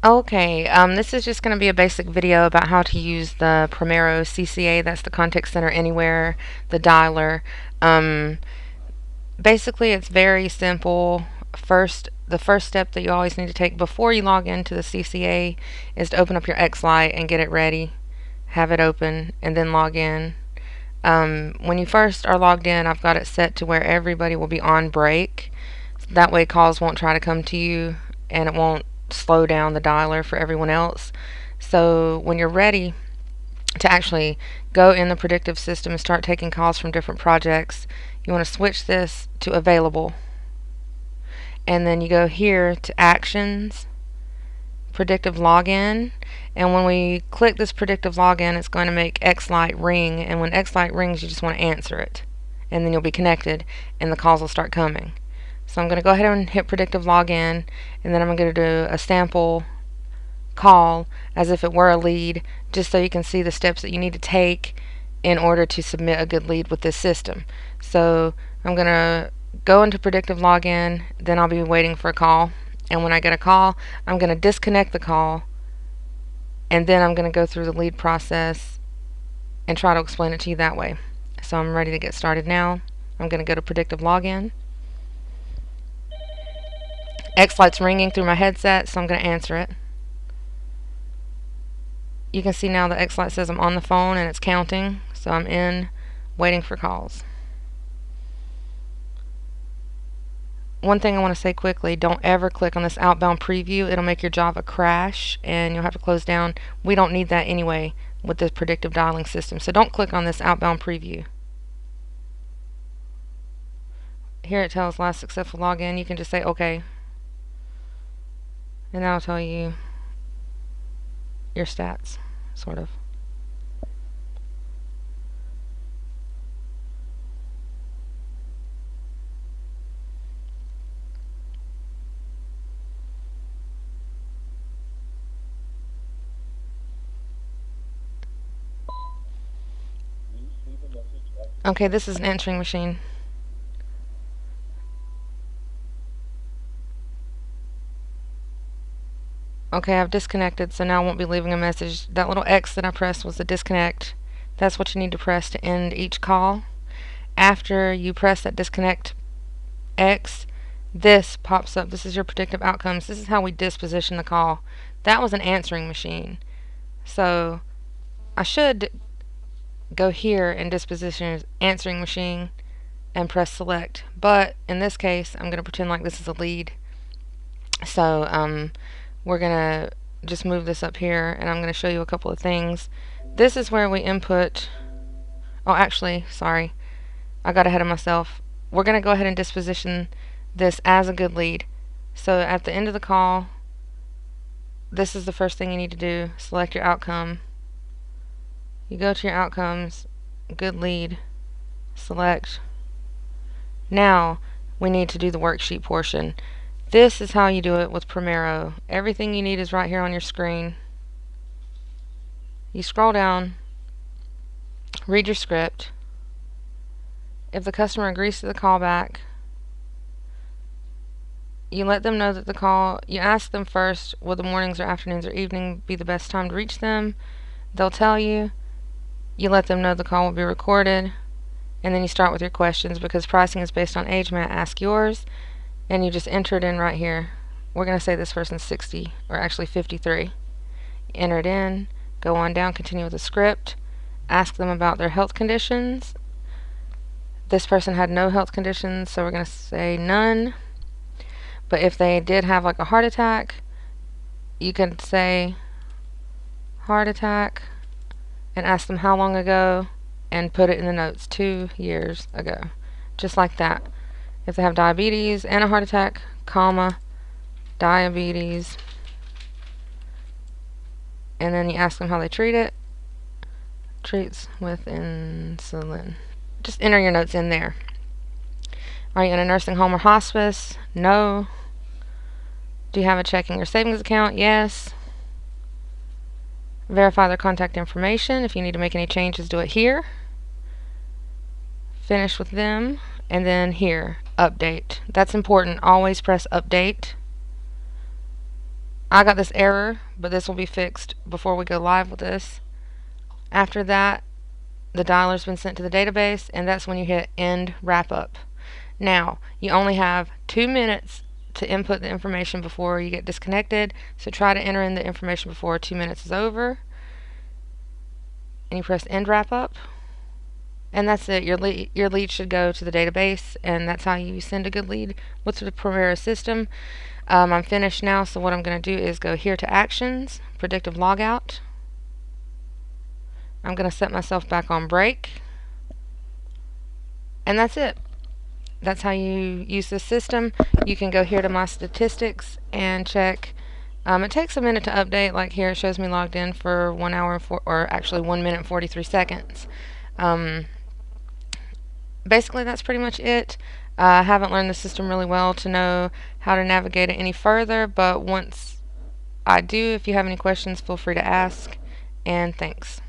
Okay, this is just going to be a basic video about how to use the Primero CCA, that's the Contact Center Anywhere, the dialer. Um, Basically, it's very simple. The first step that you always need to take before you log into the CCA is to open up your Xlite and get it ready, have it open, and then log in. When you first are logged in, I've got it set to where everybody will be on break. That way, calls won't try to come to you and it won't slow down the dialer for everyone else. So, when you're ready to actually go in the predictive system and start taking calls from different projects, you want to switch this to available. And then you go here to actions, predictive login. And when we click this predictive login, it's going to make Xlite ring. And when Xlite rings, you just want to answer it. And then you'll be connected and the calls will start coming. So I'm going to go ahead and hit predictive login, and then I'm going to do a sample call as if it were a lead, just so you can see the steps that you need to take in order to submit a good lead with this system. So I'm going to go into predictive login, then I'll be waiting for a call, and when I get a call, I'm going to disconnect the call, and then I'm going to go through the lead process and try to explain it to you that way. So I'm ready to get started now. I'm going to go to predictive login. Xlite's ringing through my headset, so I'm going to answer it. You can see now that Xlite says I'm on the phone and it's counting, so I'm in, waiting for calls. One thing I want to say quickly, don't ever click on this outbound preview. It'll make your Java crash and you'll have to close down. We don't need that anyway with this predictive dialing system, so don't click on this outbound preview. Here it tells last successful login. You can just say OK, and that'll tell you your stats, sort of. Okay, this is an answering machine. Okay, I've disconnected, so now I won't be leaving a message. That little X that I pressed was the disconnect. That's what you need to press to end each call. After you press that disconnect X, this pops up. This is your predictive outcomes. This is how we disposition the call. That was an answering machine. So I should go here and disposition answering machine and press select. But in this case, I'm going to pretend like this is a lead. So we're going to just move this up here, and I'm going to show you a couple of things. This is where we input. Oh, actually, sorry. I got ahead of myself. We're going to go ahead and disposition this as a good lead. So at the end of the call, this is the first thing you need to do. Select your outcome. You go to your outcomes, good lead, select. Now we need to do the worksheet portion. This is how you do it with Primero. Everything you need is right here on your screen. You scroll down, read your script. If the customer agrees to the callback, you let them know that you ask them first, will the mornings or afternoons or evening be the best time to reach them? They'll tell you. You let them know the call will be recorded, and then you start with your questions. Because pricing is based on age, may I ask yours? And you just enter it in right here. We're going to say this person's 60, or actually 53. Enter it in, go on down, continue with the script, ask them about their health conditions. This person had no health conditions, so we're going to say none. But if they did have like a heart attack, you can say heart attack and ask them how long ago and put it in the notes, 2 years ago. Just like that. If they have diabetes and a heart attack, comma, diabetes, and then you ask them how they treat it. Treats with insulin. Just enter your notes in there. Are you in a nursing home or hospice? No. Do you have a checking or savings account? Yes. Verify their contact information. If you need to make any changes, do it here. Finish with them, and then here, update. That's important. Always press update. I got this error, but this will be fixed before we go live with this. After that, the dialer's been sent to the database, and that's when you hit end wrap up. Now, you only have 2 minutes to input the information before you get disconnected, so try to enter in the information before 2 minutes is over. And you press end wrap up, and that's it. Your lead should go to the database, and that's how you send a good lead with the Primera system. I'm finished now, so what I'm going to do is go here to Actions, Predictive Logout. I'm going to set myself back on break, and that's it. That's how you use this system. You can go here to my statistics and check. It takes a minute to update. Like here, it shows me logged in for 1 hour and or actually 1 minute and 43 seconds. Basically, that's pretty much it. I haven't learned the system really well to know how to navigate it any further, but once I do, if you have any questions, feel free to ask. And thanks.